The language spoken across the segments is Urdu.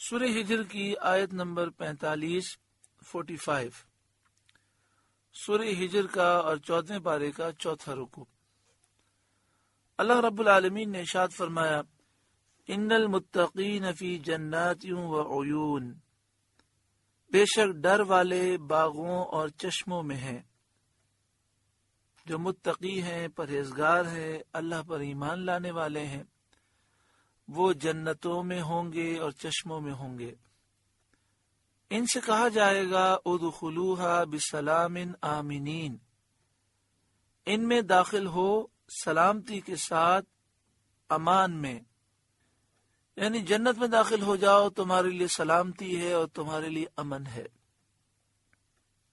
سورہ ہجر کی آیت نمبر 45 سورہ ہجر کا اور 14ویں پارے کا چوتھا رکوع۔ اللہ رب العالمین نے ارشاد فرمایا، ان المتقین فی جنات و عیون، بے شک ڈر والے باغوں اور چشموں میں ہیں۔ جو متقی ہیں، پرہیزگار ہیں، اللہ پر ایمان لانے والے ہیں، وہ جنتوں میں ہوں گے اور چشموں میں ہوں گے۔ ان سے کہا جائے گا ادخلوها بسلام آمنین، ان میں داخل ہو سلامتی کے ساتھ، امان میں، یعنی جنت میں داخل ہو جاؤ، تمہارے لیے سلامتی ہے اور تمہارے لیے امن ہے۔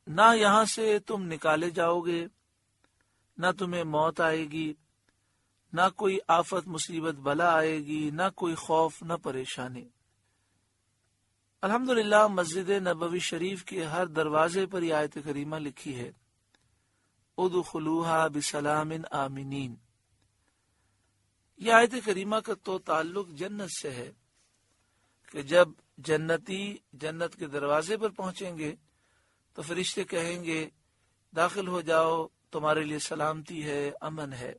نہ یہاں سے تم نکالے جاؤ گے، نہ تمہیں موت آئے گی، نہ کوئی آفت مصیبت بلا آئے گی، نہ کوئی خوف، نہ پریشانی۔ الحمدللہ مسجد نبوی شریف کے ہر دروازے پر یہ آیت کریمہ لکھی ہے، ادخلوها بسلام آمنین۔ یہ آیت کریمہ کا تو تعلق جنت سے ہے کہ جب جنتی جنت کے دروازے پر پہنچیں گے تو فرشتے کہیں گے داخل ہو جاؤ، تمہارے لیے سلامتی ہے، امن ہے۔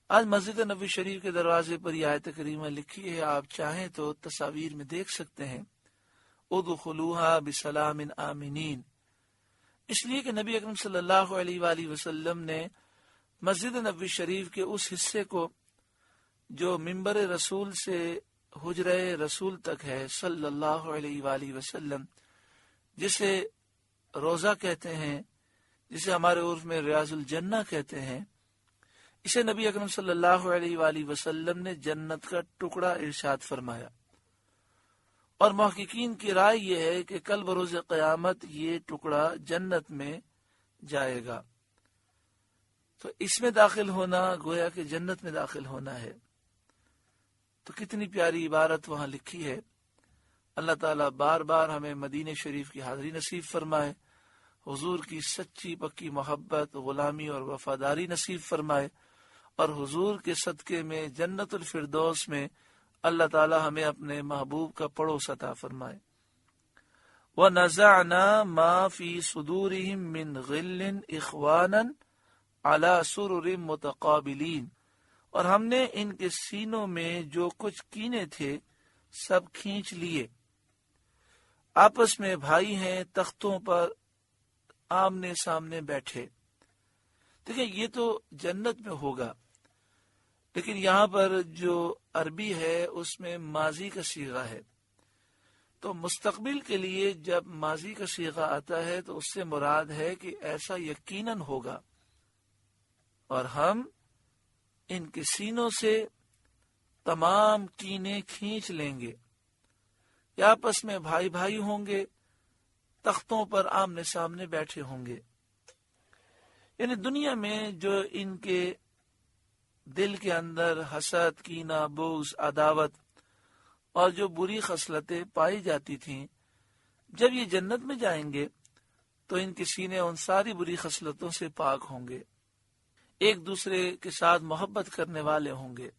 آج مسجد نبوی شریف کے دروازے پر یہ آیت کریمہ لکھی ہے، آپ چاہیں تو تصاویر میں دیکھ سکتے ہیں، ادخلوها بسلام آمنین، اس لیے کہ نبی اکرم صلی اللہ علیہ وآلہ وسلم نے مسجد نبوی شریف کے اس حصے کو جو ممبر رسول سے حجرہ رسول تک ہے صلی اللہ علیہ وآلہ وسلم، جسے روضہ کہتے ہیں، جسے ہمارے عرف میں ریاض الجنہ کہتے ہیں، اسے نبی اکرم صلی اللہ علیہ وآلہ وسلم نے جنت کا ٹکڑا ارشاد فرمایا۔ اور محققین کی رائے یہ ہے کہ کل بروز قیامت یہ ٹکڑا جنت میں جائے گا، تو اس میں داخل ہونا گویا کہ جنت میں داخل ہونا ہے۔ تو کتنی پیاری عبارت وہاں لکھی ہے۔ اللہ تعالیٰ بار بار ہمیں مدینہ شریف کی حاضری نصیب فرمائے، حضور کی سچی پکی محبت، غلامی اور وفاداری نصیب فرمائے، اور حضور کے صدقے میں جنت الفردوس میں اللہ تعالی ہمیں اپنے محبوب کا پڑوس عطا فرمائے۔ وَنَزَعْنَا مَا فِي صُدُورِهِم مِّن غِلٍّ إِخْوَانًا عَلَى سُرُرٍ مُتَقَابِلِينَ، اور ہم نے ان کے سینوں میں جو کچھ کینے تھے سب کھینچ لیے، آپس میں بھائی ہیں، تختوں پر آمنے سامنے بیٹھے۔ دیکھیں یہ تو جنت میں ہوگا، لیکن یہاں پر جو عربی ہے اس میں ماضی کا صیغہ ہے، تو مستقبل کے لیے جب ماضی کا صیغہ آتا ہے تو اس سے مراد ہے کہ ایسا یقیناً ہوگا، اور ہم ان کے سینوں سے تمام کینے کھینچ لیں گے، یا آپس میں بھائی بھائی ہوں گے، تختوں پر آمنے سامنے بیٹھے ہوں گے۔ یعنی دنیا میں جو ان کے دل کے اندر حسد، کینہ، بغض، عداوت اور جو بری خصلتیں پائی جاتی تھیں، جب یہ جنت میں جائیں گے تو ان کے سینے ان ساری بری خصلتوں سے پاک ہوں گے، ایک دوسرے کے ساتھ محبت کرنے والے ہوں گے۔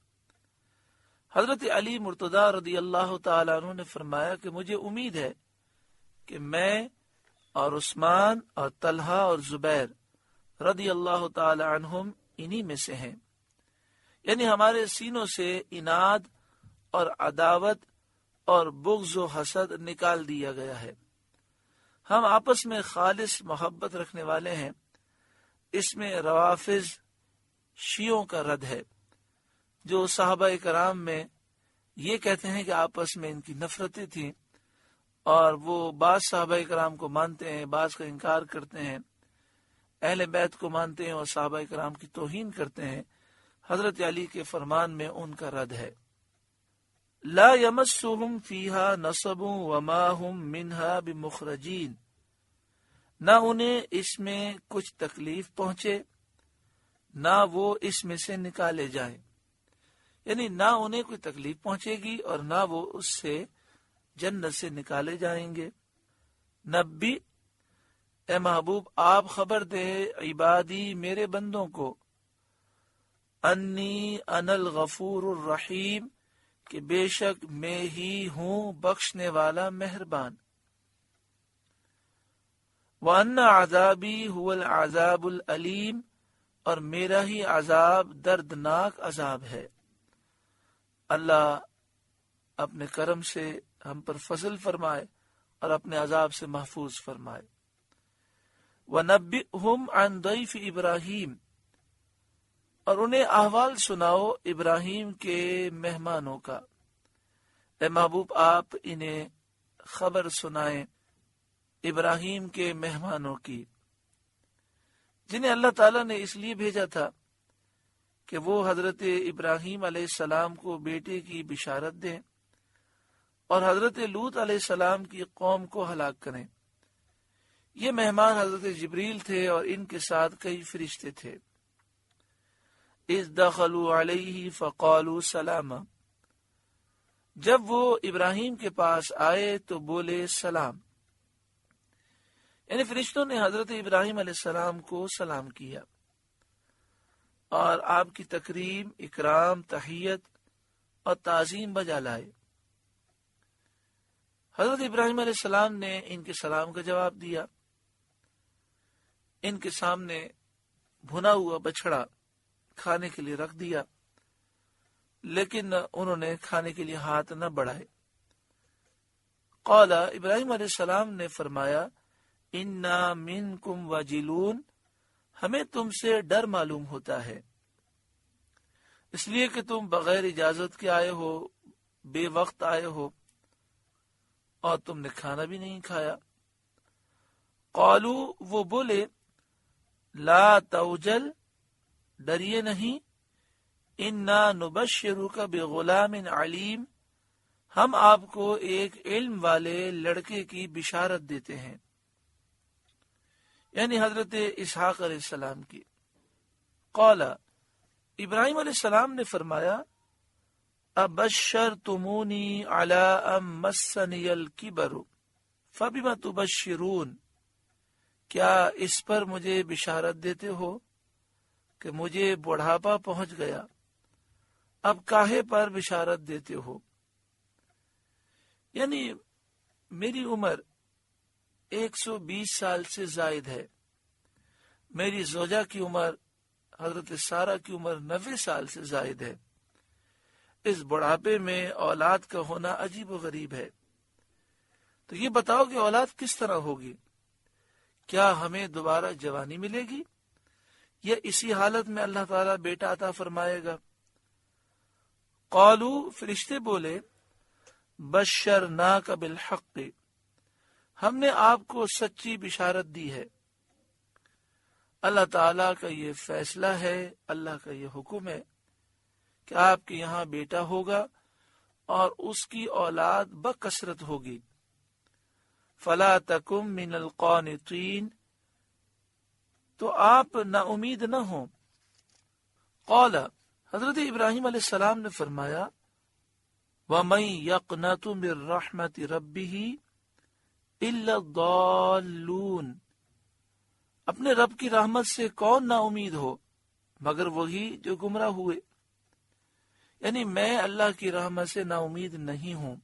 حضرت علی مرتضیٰ رضی اللہ تعالیٰ عنہ نے فرمایا کہ مجھے امید ہے کہ میں اور عثمان اور طلحہ اور زبیر رضی اللہ تعالی عنہم انہی میں سے ہیں، یعنی ہمارے سینوں سے اناد اور عداوت اور بغض و حسد نکال دیا گیا ہے، ہم آپس میں خالص محبت رکھنے والے ہیں۔ اس میں روافض شیعوں کا رد ہے، جو صحابہ کرام میں یہ کہتے ہیں کہ آپس میں ان کی نفرتیں تھیں، اور وہ بعض صحابہ کرام کو مانتے ہیں، بعض کا انکار کرتے ہیں، اہل بیت کو مانتے ہیں اور صحابہ کرام کی توہین کرتے ہیں۔ حضرت علی کے فرمان میں ان کا رد ہے، لا یمسہم فیہا نصب وما ہم منہا بمخرجین، نہ انہیں اس میں کچھ تکلیف پہنچے، نہ وہ اس میں سے نکالے جائیں، یعنی نہ انہیں کوئی تکلیف پہنچے گی اور نہ وہ اس سے جنت سے نکالے جائیں گے۔ نبی، اے محبوب آپ خبر دے عبادی میرے بندوں کو، انی انا الغفور الرحیم، کہ بے شک میں ہی ہوں بخشنے والا مہربان۔ وَأَنَّ عَذَابِي هُوَ الْعَذَابُ الْأَلِيمُ، اور میرا ہی عذاب دردناک عذاب ہے۔ اللہ اپنے کرم سے ہم پر فضل فرمائے اور اپنے عذاب سے محفوظ فرمائے۔ وَنَبِّئْهُمْ عَنْ ضَيْفِ إِبْرَاهِيمَ، اور انہیں احوال سناؤ ابراہیم کے مہمانوں کا۔ اے محبوب آپ انہیں خبر سنائیں ابراہیم کے مہمانوں کی، جنہیں اللہ تعالیٰ نے اس لیے بھیجا تھا کہ وہ حضرت ابراہیم علیہ السلام کو بیٹے کی بشارت دیں اور حضرت لوط علیہ السلام کی قوم کو ہلاک کریں۔ یہ مہمان حضرت جبریل تھے اور ان کے ساتھ کئی فرشتے تھے۔ اذ دخلوا علیہ فقالوا سلاما، جب وہ ابراہیم کے پاس آئے تو بولے سلام، یعنی فرشتوں نے حضرت ابراہیم علیہ السلام کو سلام کیا اور آپ کی تکریم، اکرام، تحیت اور تعظیم بجا لائے۔ حضرت ابراہیم علیہ السلام نے ان کے سلام کا جواب دیا۔ ان کے سامنے بھنا ہوا بچڑا کھانے کے لیے رکھ دیا، لیکن انہوں نے کھانے کے لیے ہاتھ نہ بڑھائے۔ قال، ابراہیم علیہ السلام نے فرمایا، انا منکم وجلون، ہمیں تم سے ڈر معلوم ہوتا ہے، اس لیے کہ تم بغیر اجازت کے آئے ہو، بے وقت آئے ہو اور تم نے کھانا بھی نہیں کھایا۔ قالو، وہ بولے، لا توجل، ڈریے نہیں، انا نبشرک بغلام علیم، ہم آپ کو ایک علم والے لڑکے کی بشارت دیتے ہیں، یعنی حضرت اسحاق علیہ السلام کی۔ قال، ابراہیم علیہ السلام نے فرمایا، ابشرتمونی علی ان مسنی الکبر فبم تبشرون، کیا اس پر مجھے بشارت دیتے ہو کہ مجھے بڑھاپا پہنچ گیا، اب کاہے پر بشارت دیتے ہو؟ یعنی میری عمر 120 سال سے زائد ہے، میری زوجہ کی عمر حضرت سارہ کی عمر 90 سال سے زائد ہے، اس بڑھاپے میں اولاد کا ہونا عجیب و غریب ہے، تو یہ بتاؤ کہ اولاد کس طرح ہوگی؟ کیا ہمیں دوبارہ جوانی ملے گی یا اسی حالت میں اللہ تعالیٰ بیٹا عطا فرمائے گا؟ قالو، فرشتے بولے، بشرناک بالحق، ہم نے آپ کو سچی بشارت دی ہے، اللہ تعالیٰ کا یہ فیصلہ ہے، اللہ کا یہ حکم ہے کہ آپ کے یہاں بیٹا ہوگا اور اس کی اولاد بکثرت ہوگی۔ فلا تکم من القانطین، تو آپ نا امید نہ ہوں۔ قال، حضرت ابراہیم علیہ السلام نے فرمایا، وَمَن يَقْنَطُ مِن رَحْمَةِ رَبِّهِ إِلَّا الضَّالُّونَ، اپنے رب کی رحمت سے کون نا امید ہو مگر وہی جو گمراہ ہوئے، یعنی میں اللہ کی رحمت سے نا امید نہیں ہوں،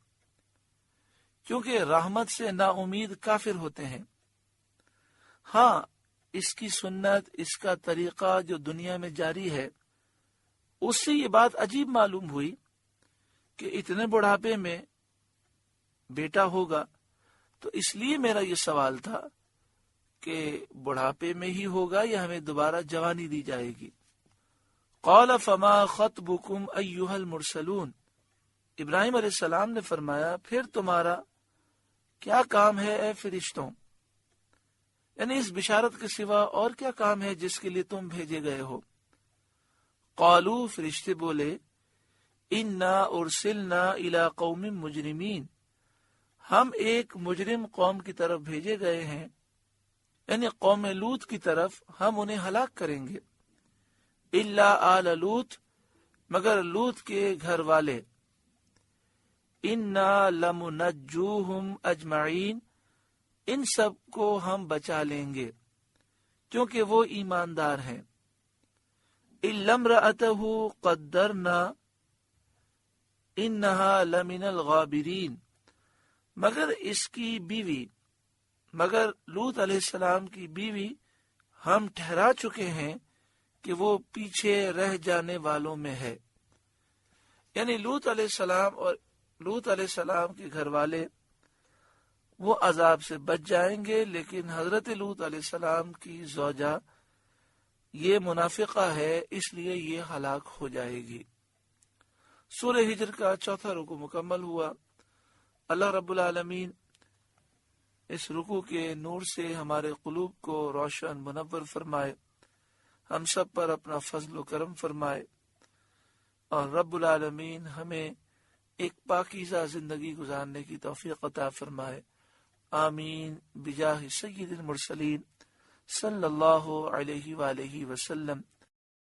کیونکہ رحمت سے نا امید کافر ہوتے ہیں۔ ہاں، اس کی سنت، اس کا طریقہ جو دنیا میں جاری ہے، اس سے یہ بات عجیب معلوم ہوئی کہ اتنے بڑھاپے میں بیٹا ہوگا، تو اس لیے میرا یہ سوال تھا کہ بڑھاپے میں ہی ہوگا یا ہمیں دوبارہ جوانی دی جائے گی۔ قال فما خطبکم ایھا المرسلون، ابراہیم علیہ السلام نے فرمایا، پھر تمہارا کیا کام ہے اے فرشتوں، یعنی اس بشارت کے سوا اور کیا کام ہے جس کے لیے تم بھیجے گئے ہو؟ قالو، فرشتے بولے، انا ارسلنا الی قوم مجرمین، ہم ایک مجرم قوم کی طرف بھیجے گئے ہیں، یعنی قوم لوط کی طرف ہم انہیں ہلاک کریں گے۔ الا آل لوط، مگر لوط کے گھر والے، انا لمنجوہم اجمعین، ان سب کو ہم بچا لیں گے کیونکہ وہ ایماندار ہیں۔ الا امرأتہ قدرنا، انہا لمن الغابرین، مگر اس کی بیوی، مگر لوط علیہ السلام کی بیوی ہم ٹھہرا چکے ہیں کہ وہ پیچھے رہ جانے والوں میں ہے۔ یعنی لوط علیہ السلام اور لوط علیہ السلام کے گھر والے وہ عذاب سے بچ جائیں گے، لیکن حضرت لوط علیہ السلام کی زوجہ یہ منافقہ ہے، اس لیے یہ ہلاک ہو جائے گی۔ سورہ ہجر کا 4 رکوع مکمل ہوا۔ اللہ رب العالمین اس رکوع کے نور سے ہمارے قلوب کو روشن منور فرمائے، ہم سب پر اپنا فضل و کرم فرمائے، اور رب العالمین ہمیں ایک پاکیزہ زندگی گزارنے کی توفیق عطا فرمائے۔ آمین بجاہ سید المرسلین صلی اللہ علیہ وآلہ وسلم۔